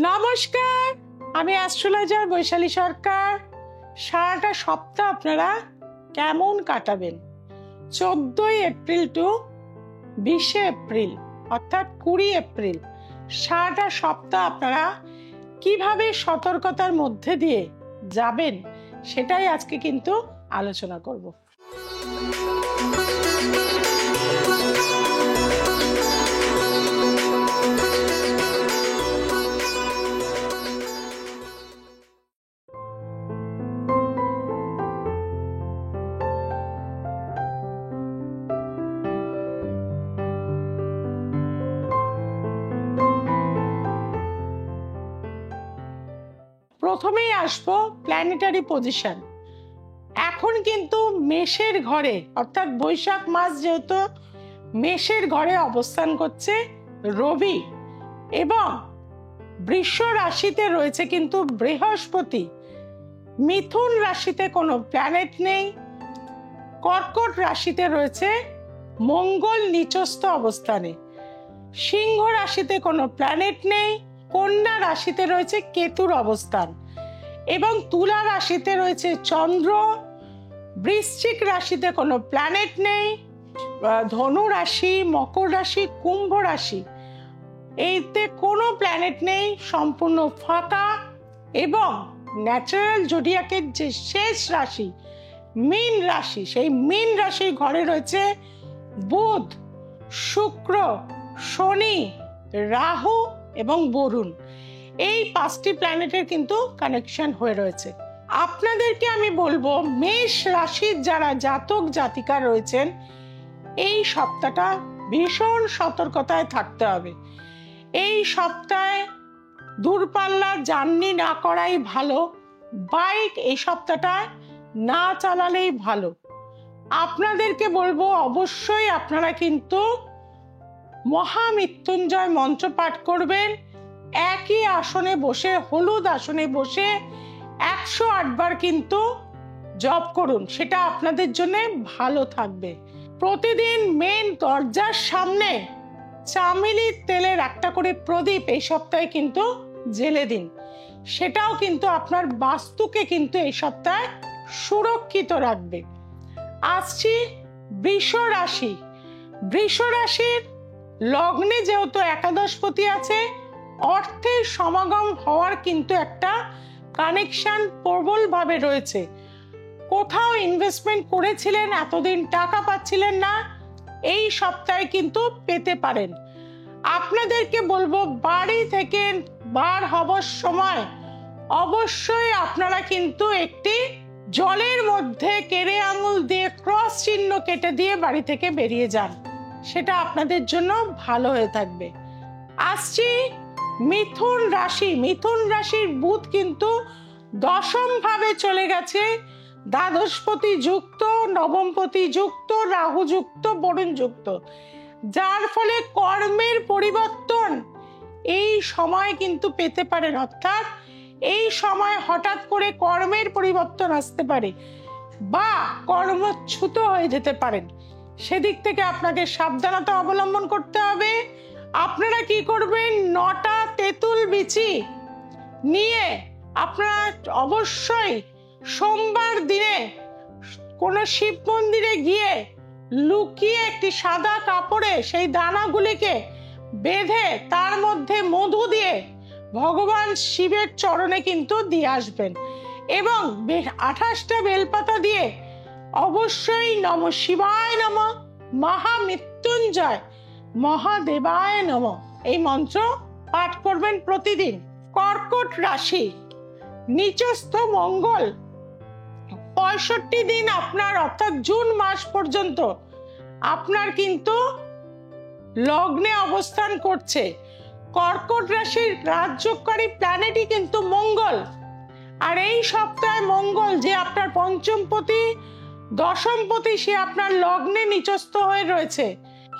নমস্কার, আমি অ্যাস্ট্রোলজার বৈশালী সরকার। সারাটা সপ্তাহ আপনারা কেমন কাটাবেন? 14 এপ্রিল টু 20 এপ্রিল অর্থাৎ 20 এপ্রিল সারাটা সপ্তাহ আপনারা কিভাবে সতর্কতার মধ্যে দিয়ে যাবেন সেটাই আজকে কিন্তু আলোচনা করব। প্রথমেই আসবো প্ল্যানেটারি পজিশন। এখন কিন্তু মেষের ঘরে অর্থাৎ বৈশাখ মাস যেহেতু মেষের ঘরে অবস্থান করছে রবি এবং বৃষ রাশিতে রয়েছে কিন্তু বৃহস্পতি। মিথুন রাশিতে কোনো প্ল্যানেট নেই। কর্কট রাশিতে রয়েছে মঙ্গল নিচস্থ অবস্থানে। সিংহ রাশিতে কোনো প্ল্যানেট নেই। কন্যা রাশিতে রয়েছে কেতুর অবস্থান এবং তুলা রাশিতে রয়েছে চন্দ্র। বৃশ্চিক রাশিতে কোনো প্ল্যানেট নেই। ধনু রাশি, মকর রাশি, কুম্ভ রাশি এইতে কোনো প্ল্যানেট নেই, সম্পূর্ণ ফাঁকা। এবং ন্যাচারাল জোডিয়াকের যে শেষ রাশি মীন রাশি, সেই মীন রাশির ঘরে রয়েছে বুধ, শুক্র, শনি, রাহু এবং বরুণ। এই 5টি প্ল্যানেটের কিন্তু কানেকশন হয়ে রয়েছে। আপনাদেরকে আমি বলবো মেষ রাশির যারা জাতক জাতিকা রয়েছেন এই সপ্তাহটা ভীষণ সতর্কতায় থাকতে হবে। এই সপ্তাহে দূরপাল্লা জার্নি না করাই ভালো। বাইক এই সপ্তাহটা না চালালেই ভালো। আপনাদেরকে বলবো অবশ্যই আপনারা কিন্তু মহামৃত্যুঞ্জয় মন্ত্র পাঠ করবেন। একই আসনে বসে, হলুদ আসনে বসে 108 বার কিন্তু জপ করুন, সেটা আপনাদের জন্য ভালো থাকবে। প্রতিদিন মেন দরজার সামনে চামেলির তেলের একটা করে প্রদীপ এই সপ্তাহে কিন্তু জ্বেলে দিন। সেটাও কিন্তু আপনার বাস্তুকে কিন্তু এই সপ্তাহে সুরক্ষিত রাখবে। আসছি বৃষ রাশি। বৃষ রাশির লগ্নে যেহেতু একাদশপতি আছে, অর্থের সমাগম হওয়ার কিন্তু একটা কানেকশন প্রবল ভাবে রয়েছে। কোথাও ইনভেস্টমেন্ট করেছিলেন, এতদিন টাকা পাচ্ছিলেন না, এই সপ্তাহে কিন্তু পেতে পারেন। আপনাদেরকে বলবো বাড়ি থেকে বার হবার সময় অবশ্যই আপনারা কিন্তু একটি জলের মধ্যে কেড়ে আঙুল দিয়ে ক্রস চিহ্ন কেটে দিয়ে বাড়ি থেকে বেরিয়ে যান, সেটা আপনাদের জন্য ভালো হয়ে থাকবে। আসছি মিথুন রাশি। মিথুন রাশির বুধ কিন্তু 10ম ভাবে চলে গেছে। দ্বাদশপতি যুক্ত, নবমপতি যুক্ত, রাহু যুক্ত, বরুণ যুক্ত, যার ফলে কর্মের পরিবর্তন এই সময় কিন্তু পেতে পারেন। অর্থাৎ এই সময় হঠাৎ করে কর্মের পরিবর্তন আসতে পারে বা কর্মচ্যুত হয়ে যেতে পারেন। সেদিক থেকে আপনাকে সাবধানতা অবলম্বন করতে হবে। আপনারা কি করবেন, 9টা তেঁতুল বিচি নিয়ে আপনারা অবশ্যই সোমবার দিনে কোনো শিব মন্দিরে গিয়ে লুকিয়ে একটি সাদা কাপড়ে সেই দানাগুলিকে বেঁধে তার মধ্যে মধু দিয়ে ভগবান শিবের চরণে কিন্তু দিয়ে আসবেন এবং 28টা বেলপাতা দিয়ে অবশ্যই নম শিবায় নম, মহামৃত্যুঞ্জয়, মহাদেবায় নম এই মন্ত্র পাঠ করবেন প্রতিদিন। কর্কট রাশি, নিচস্থ মঙ্গল 65 দিন আপনার অর্থাৎ জুন মাস পর্যন্ত আপনার কিন্তু লগ্নে অবস্থান করছে। কর্কট রাশির রাজযোগকারী প্ল্যানেটই কিন্তু মঙ্গল। আর এই সপ্তাহে মঙ্গল যে আপনার পঞ্চমপতি, দশমপতি, সে আপনার লগ্নে নিচস্থ হয়ে রয়েছে।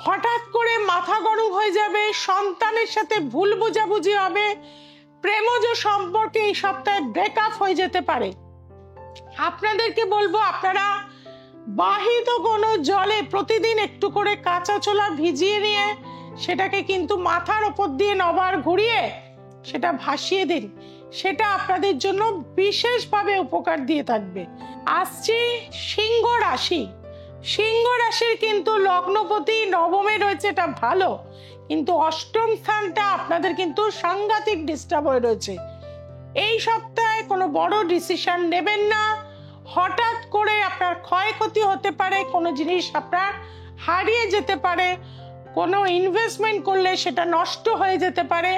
হঠাৎ করে মাথা গরম হয়ে যাবে, সন্তানের সাথে ভুল বোঝাবুঝি হবে, প্রেমজ সম্পর্কে এই সপ্তাহে ব্রেকআপ হয়ে যেতে পারে। আপনাদেরকে বলবো আপনারা বাহিত কোনো জলে প্রতিদিন একটু করে কাঁচা ছোলা ভিজিয়ে নিয়ে সেটাকে কিন্তু মাথার উপর দিয়ে 9 বার ঘুরিয়ে সেটা ভাসিয়ে দিন, সেটা আপনাদের জন্য বিশেষভাবে উপকার দিয়ে থাকবে। আসছি সিংহ রাশি। সিংহ রাশির কিন্তু লগ্নপতি নবমে রয়েছে, এটা ভালো, কিন্তু অষ্টম স্থানটা আপনাদের কিন্তু সাংঘাতিক ডিস্টার্ব হয়ে রয়েছে। এই সপ্তাহে কোনো বড় ডিসিশন নেবেন না। হঠাৎ করে আপনার ক্ষয়ক্ষতি হতে পারে, কোনো জিনিস আপনার হারিয়ে যেতে পারে, কোনো ইনভেস্টমেন্ট করলে সেটা নষ্ট হয়ে যেতে পারে।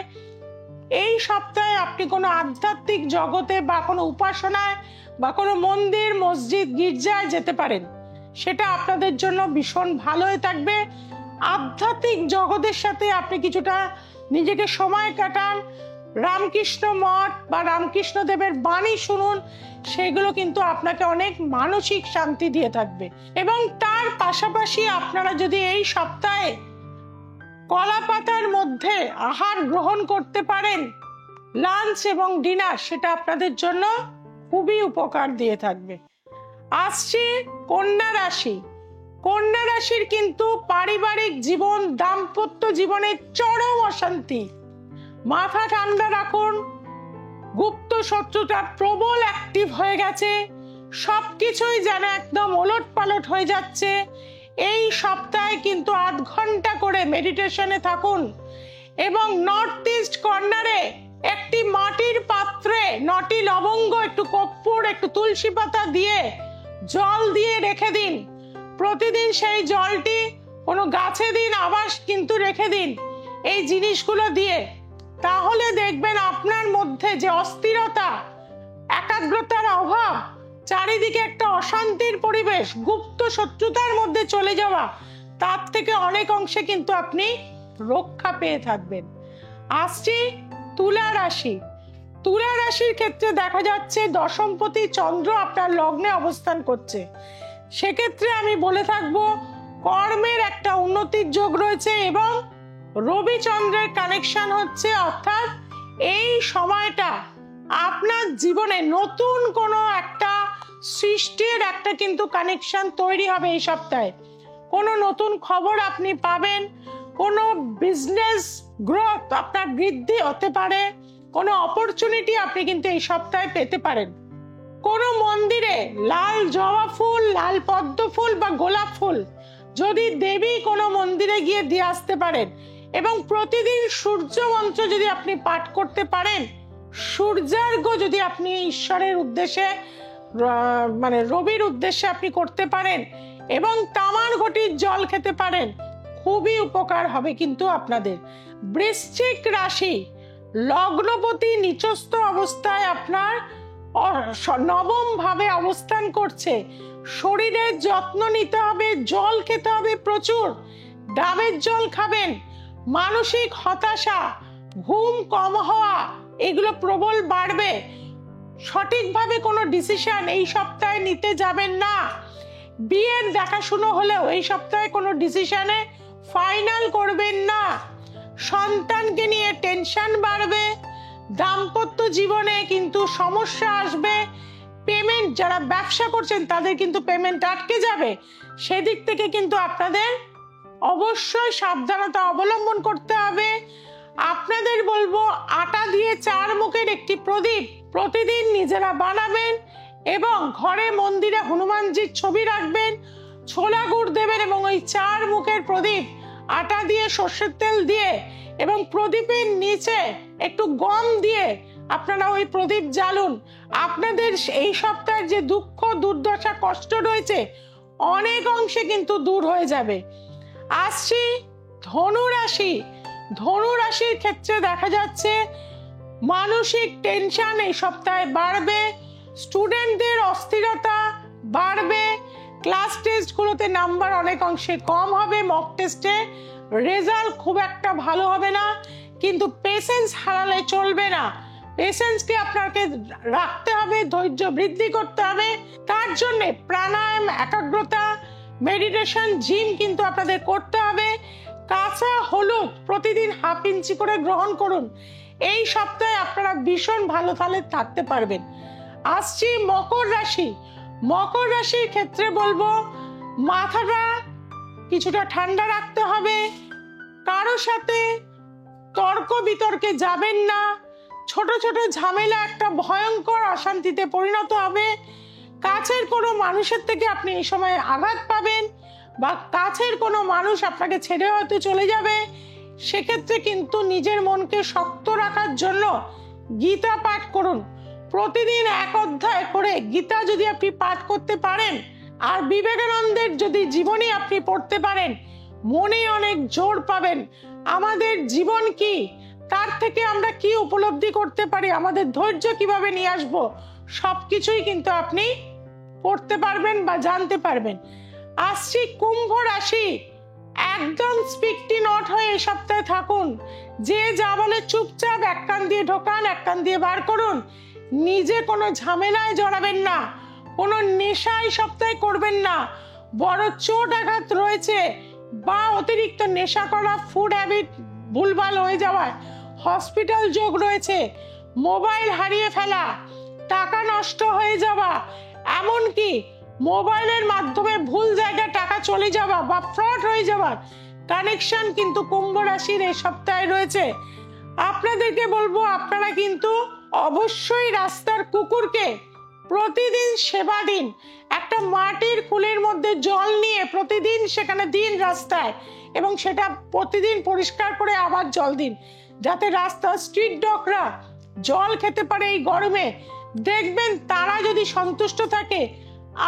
এই সপ্তাহে আপনি কোনো আধ্যাত্মিক জগতে বা কোনো উপাসনায় বা কোনো মন্দির, মসজিদ, গির্জায় যেতে পারেন, সেটা আপনাদের জন্য ভীষণ ভালো হয়ে থাকবে। আধ্যাত্মিক জগতের সাথে আপনি কিছুটা নিজেকে সময় কাটান, রামকৃষ্ণ মঠ বা রামকৃষ্ণ দেবের বাণী শুনুন, সেগুলো কিন্তু আপনাকে অনেক মানসিক শান্তি দিয়ে থাকবে। এবং তার পাশাপাশি আপনারা যদি এই সপ্তাহে কলা পাতার মধ্যে আহার গ্রহণ করতে পারেন, লাঞ্চ এবং ডিনার, সেটা আপনাদের জন্য খুবই উপকার দিয়ে থাকবে। আসছে কন্যা রাশি। কন্যা রাশির কিন্তু পারিবারিক জীবন, দাম্পত্য জীবনে চরম অশান্তি। মাথা ঠান্ডা রাখুন, গুপ্ত শত্রুতা প্রবল অ্যাক্টিভ হয়ে গেছে, সবকিছুই যেন একদম ওলট পালট হয়ে যাচ্ছে। এই সপ্তাহে কিন্তু 8 ঘন্টা করে মেডিটেশনে থাকুন এবং নর্থ ইস্ট কর্নারে একটি মাটির পাত্রে 9টি লবঙ্গ, একটু কর্পূর, একটু তুলসী পাতা দিয়ে জল দিয়ে রেখে দিন। প্রতিদিন সেই জলটি কোনো গাছে দিন, আবার কিন্তু রেখে দিন এই জিনিসগুলো দিয়ে। তাহলে দেখবেন আপনার মধ্যে যে অস্থিরতা, একাগ্রতার অভাব, চারিদিকে একটা অশান্তির পরিবেশ, গুপ্ত শত্রুতার মধ্যে চলে যাওয়া, তার থেকে অনেক অংশে কিন্তু আপনি রক্ষা পেয়ে থাকবেন। আসছি তুলা রাশি। তুলা রাশির ক্ষেত্রে দেখা যাচ্ছে দশমপতি চন্দ্র আপনার লগ্নে অবস্থান করছে। সেক্ষেত্রে আমি বলে থাকবো কর্মের একটা উন্নতির যোগ রয়েছে এবং রবি চন্দ্রের কানেকশন হচ্ছে, অর্থাৎ এই সময়টা আপনার জীবনে নতুন কোনো একটা সৃষ্টির একটা কিন্তু কানেকশন তৈরি হবে। এই সপ্তাহে কোনো নতুন খবর আপনি পাবেন, কোনো বিজনেস গ্রোথ আপনার বৃদ্ধি হতে পারে, কোনো অপরচুনিটি আপনি কিন্তু এই সপ্তাহে পেতে পারেন। কোনো মন্দিরে লাল জবা ফুল, লাল পদ্ম ফুল বা গোলাপ ফুল যদি দেবী কোনো মন্দিরে গিয়ে দিয়ে আসতে পারেন এবং প্রতিদিন সূর্য মন্ত্র যদি আপনি পাঠ করতে পারেন, সূর্যার্ঘ্য যদি আপনি ঈশ্বরের উদ্দেশ্যে মানে রবির উদ্দেশ্যে আপনি করতে পারেন এবং তামার ঘটির জল খেতে পারেন, খুবই উপকার হবে কিন্তু আপনাদের। বৃশ্চিক রাশি, লগ্নপতি নিচস্থ অবস্থায় আপনার নবম ভাবে অবস্থান করছে। শরীরের যত্ন নিতে হবে, জল খেতে হবে প্রচুর, ডাবের জল খাবেন। মানসিক হতাশা, ঘুম কম হওয়া, এগুলো প্রবল বাড়বে। সঠিকভাবে কোনো ডিসিশন এই সপ্তাহে নিতে যাবেন না। বিয়ের দেখাশুনো হলেও এই সপ্তাহে কোনো ডিসিশনে ফাইনাল করবেন না। সন্তানকে নিয়ে টেনশন বাড়বে, দাম্পত্য জীবনে কিন্তু সমস্যা আসবে। পেমেন্ট, যারা ব্যবসা করছেন তাদের কিন্তু পেমেন্ট আটকে যাবে, সেদিক থেকে কিন্তু আপনাদের অবশ্যই সাবধানতা অবলম্বন করতে হবে। আপনাদের বলবো আটা দিয়ে 4 মুখের একটি প্রদীপ প্রতিদিন নিজেরা বানাবেন এবং ঘরে মন্দিরে হনুমানজির ছবি রাখবেন, ছোলা গুড় দেবেন এবং ওই 4 মুখের প্রদীপ আটা দিয়ে, সর্ষের তেল দিয়ে এবং প্রদীপের নিচে একটু গম দিয়ে আপনারা ওই প্রদীপ জ্বালুন। আপনাদের এই সপ্তাহের যে দুঃখ, দুর্দশা, কষ্ট রয়েছে অনেক অংশে কিন্তু দূর হয়ে যাবে। আসছি ধনু রাশি। ধনু রাশির ক্ষেত্রে দেখা যাচ্ছে মানসিক টেনশন এই সপ্তাহে বাড়বে, স্টুডেন্টদের অস্থিরতা বাড়বে, ক্লাস টেস্টগুলোতে নাম্বার অনেক অংশে কম হবে, মক টেস্টে রেজাল্ট খুব একটা ভালো হবে না, কিন্তু পেশেন্স হারালে চলবে না। পেশেন্সকে আপনাকে রাখতে হবে, ধৈর্য বৃদ্ধি করতে হবে। তার জন্য প্রাণায়াম, একাগ্রতা, মেডিটেশন, জিম কিন্তু আপনাদের করতে হবে। কাঁচা হলুদ প্রতিদিন ½ ইঞ্চি করে গ্রহণ করুন। এই সপ্তাহে আপনারা ভীষণ ভালো তালে থাকতে পারবেন। আসছি মকর রাশি। মকর রাশির ক্ষেত্রে বলবো মাথাটা কিছুটা ঠান্ডা রাখতে হবে, কারো সাথে তর্ক বিতর্কে যাবেন না, ছোট ছোট ঝামেলা একটা ভয়ঙ্কর অশান্তিতে পরিণত হবে। কাছের কোনো মানুষের থেকে আপনি এই সময় আঘাত পাবেন, বা কাছের কোনো মানুষ আপনাকে ছেড়ে হয়তো চলে যাবে। সেক্ষেত্রে কিন্তু নিজের মনকে শক্ত রাখার জন্য গীতা পাঠ করুন। প্রতিদিন 1 অধ্যায় করে গীতা যদি আপনি পাঠ করতে পারেন, আর বিবেকানন্দের যদি জীবনী আপনি পড়তে পারেন, মনে অনেক জোর পাবেন। আমাদের জীবন কি, তার থেকে আমরা কি উপলব্ধি করতে পারি, আমাদের ধৈর্য কিভাবে নিয়ে আসবো, সবকিছুই কিন্তু আপনি পড়তে পারবেন বা জানতে পারবেন। আসছি কুম্ভ রাশি, একদম স্পিকটি নট হয়ে এই সপ্তাহে থাকুন। যে যা বলে চুপচাপ 1 কান দিয়ে ঢোকান, 1 কান দিয়ে বার করুন। নিজে কোনো ঝামেলায় জড়াবেন না, কোনো নেশা এই সপ্তাহে করবেন না। বড় চোট আঘাত রয়েছে, বা অতিরিক্ত নেশা করা, ফুড হ্যাবিট ভুলভাল হয়ে যাওয়ায় হসপিটাল যোগ রয়েছে। মোবাইল হারিয়ে ফেলা, টাকা নষ্ট হয়ে যাওয়া, এমনকি মোবাইলের মাধ্যমে ভুল জায়গায় টাকা চলে যাওয়া বা ফ্রড হয়ে যাওয়ার কানেকশন কিন্তু কুম্ভ রাশির এই সপ্তাহে রয়েছে। আপনাদেরকে বলবো, আপনারা কিন্তু অবশ্যই রাস্তার কুকুরকে প্রতিদিন সেবা দিন। একটা মাটির কুলের মধ্যে জল নিয়ে প্রতিদিন সেখানে দিন রাস্তায়, এবং সেটা প্রতিদিন পরিষ্কার করে আবার জল দিন, যাতে রাস্তার স্ট্রিট ডগরা জল খেতে পারে এই গরমে। দেখবেন তারা যদি সন্তুষ্ট থাকে,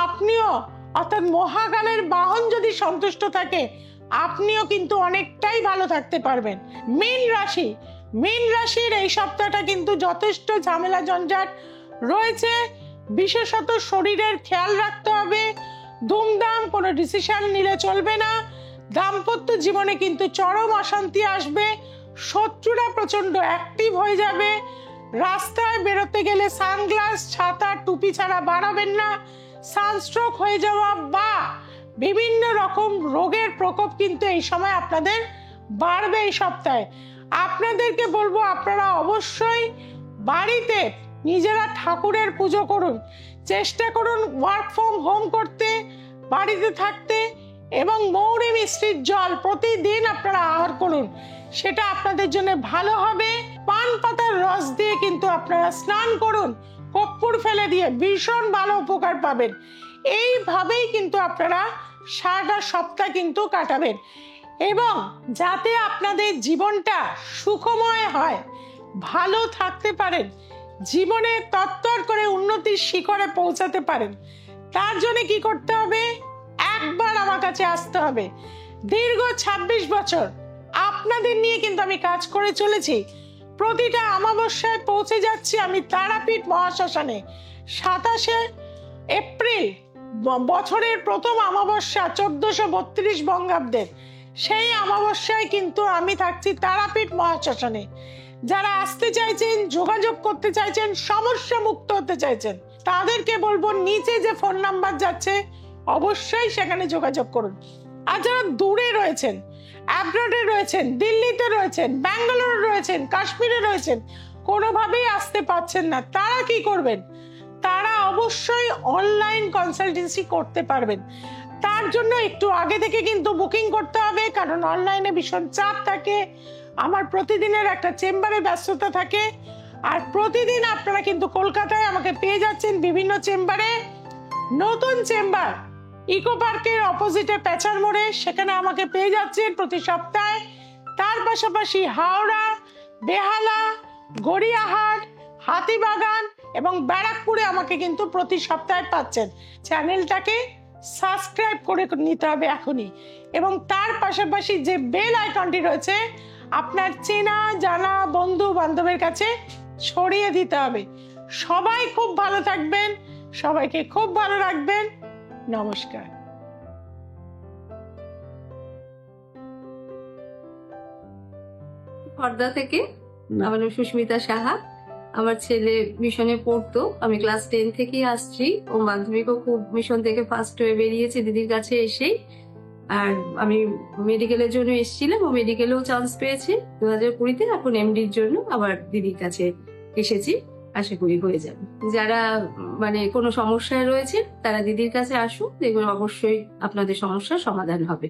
আপনিও, অর্থাৎ মহাকালের বাহন যদি সন্তুষ্ট থাকে, আপনিও কিন্তু অনেকটাই ভালো থাকতে পারবেন। মীন রাশির এই সপ্তাহটা কিন্তু যথেষ্ট ঝামেলা ঝঞ্ঝাট রয়েছে। বিশেষত শরীরের খেয়াল রাখতে হবে। দুমদাম কোনো ডিসিশন নিলে চলবে না। দাম্পত্য জীবনে কিন্তু চরম অশান্তি আসবে। শত্রুরা প্রচন্ড অ্যাক্টিভ হয়ে যাবে। রাস্তায় বেরোতে গেলে সানগ্লাস, ছাতা, টুপি ছাড়া বাড়াবেন না। সানস্ট্রোক হয়ে যাওয়া বা বিভিন্ন রকম রোগের প্রকোপ কিন্তু এই সময় আপনাদের বাড়বে এই সপ্তাহে। আপনাদেরকে বলবো, আপনারা অবশ্যই বাড়িতে নিজেরা ঠাকুরের পুজো করুন। চেষ্টা করুন ওয়ার্ক ফ্রম হোম করতে, বাড়িতে থাকতে, এবং মৌরি মিশ্রিত জল প্রতিদিন আপনারা আহার করুন। সেটা আপনাদের জন্য ভালো হবে। পান পাতার রস দিয়ে কিন্তু আপনারা স্নান করুন, কর্পূর ফেলে দিয়ে, ভীষণ ভালো উপকার পাবেন। এইভাবেই কিন্তু আপনারা সারাটা সপ্তাহ কিন্তু কাটাবেন, এবং যাতে আপনাদের জীবনটা সুখময় হয়, ভালো থাকতে পারেন, জীবনে তত্তর করে উন্নতির শিখরে পৌঁছাতে পারেন, তার জন্য কি করতে হবে? একবার আমার কাছে আসতে হবে। দীর্ঘ 26 বছর আপনাদের নিয়ে কিন্তু আমি কাজ করে চলেছি। প্রতিটা অমাবস্যায় পৌঁছে যাচ্ছি আমি তারাপীঠ মহাশ্মশানে। 27শে এপ্রিল বছরের প্রথম অমাবস্যা, 1432 বঙ্গাব্দের, সেই অমাবস্যায় কিন্তু আমি থাকছি তারাপীঠ মহাশ্মশানে। যারা আসতে চাইছেন, যোগাযোগ করতে চাইছেন, সমস্যা মুক্ত হতে চাইছেন, তাদেরকে বলবো নিচে যে ফোন নাম্বার যাচ্ছে অবশ্যই সেখানে যোগাযোগ করুন। আর যারা দূরে রয়েছেন, অ্যাব্রডে রয়েছেন, দিল্লিতে রয়েছেন, ব্যাঙ্গালোরে রয়েছেন, কাশ্মীরে রয়েছেন, কোনোভাবেই আসতে পারছেন না, তারা কি করবেন? তারা অবশ্যই অনলাইন কনসালটেন্সি করতে পারবেন। তার জন্য একটু আগে থেকে কিন্তু বুকিং করতে হবে, কারণ অনলাইনে ভীষণ চাপ থাকে। আমার প্রতিদিনের একটা চেম্বারে ব্যস্ততা থাকে। আর প্রতিদিন আপনারা কিন্তু কলকাতায় আমাকে পেয়ে যাচ্ছেন বিভিন্ন চেম্বারে। নতুন চেম্বার ইকো পার্কের অপোজিটে পেচার মোড়ে, সেখানে আমাকে পেয়ে যাচ্ছেন প্রতি সপ্তাহে। তার পাশাপাশি হাওড়া, বেহালা, গড়িয়াহাট, হাতিবাগান এবং ব্যারাকপুরে আমাকে কিন্তু প্রতি সপ্তাহে পাচ্ছেন। চ্যানেলটাকে সাবস্ক্রাইব করে নিতে হবে এখনই, এবং তার পাশাপাশি যে বেল আইকনটি রয়েছে আপনার চেনা জানা বন্ধু বান্ধবের কাছে ছড়িয়ে দিতে হবে। সবাই খুব ভালো থাকবেন, সবাইকে খুব ভালো রাখবেন। নমস্কার। হরদা থেকে আমার নাম সুস্মিতা সাহা। আমার ছেলে মিশনে পড়তো, আমি ক্লাস 10 থেকেই আসছি। ও মাধ্যমিকও খুব মিশন থেকে ফার্স্ট হয়ে বেরিয়েছে দিদির কাছে এসেই। আর আমি মেডিকেলের জন্য এসেছিলাম, ও মেডিকেলেও চান্স পেয়েছে 2020-তে। এখন এমডির জন্য আবার দিদির কাছে এসেছি, আশা করি হয়ে যাবে। যারা মানে কোনো সমস্যায় রয়েছে তারা দিদির কাছে আসুন, দেখবেন অবশ্যই আপনাদের সমস্যার সমাধান হবে।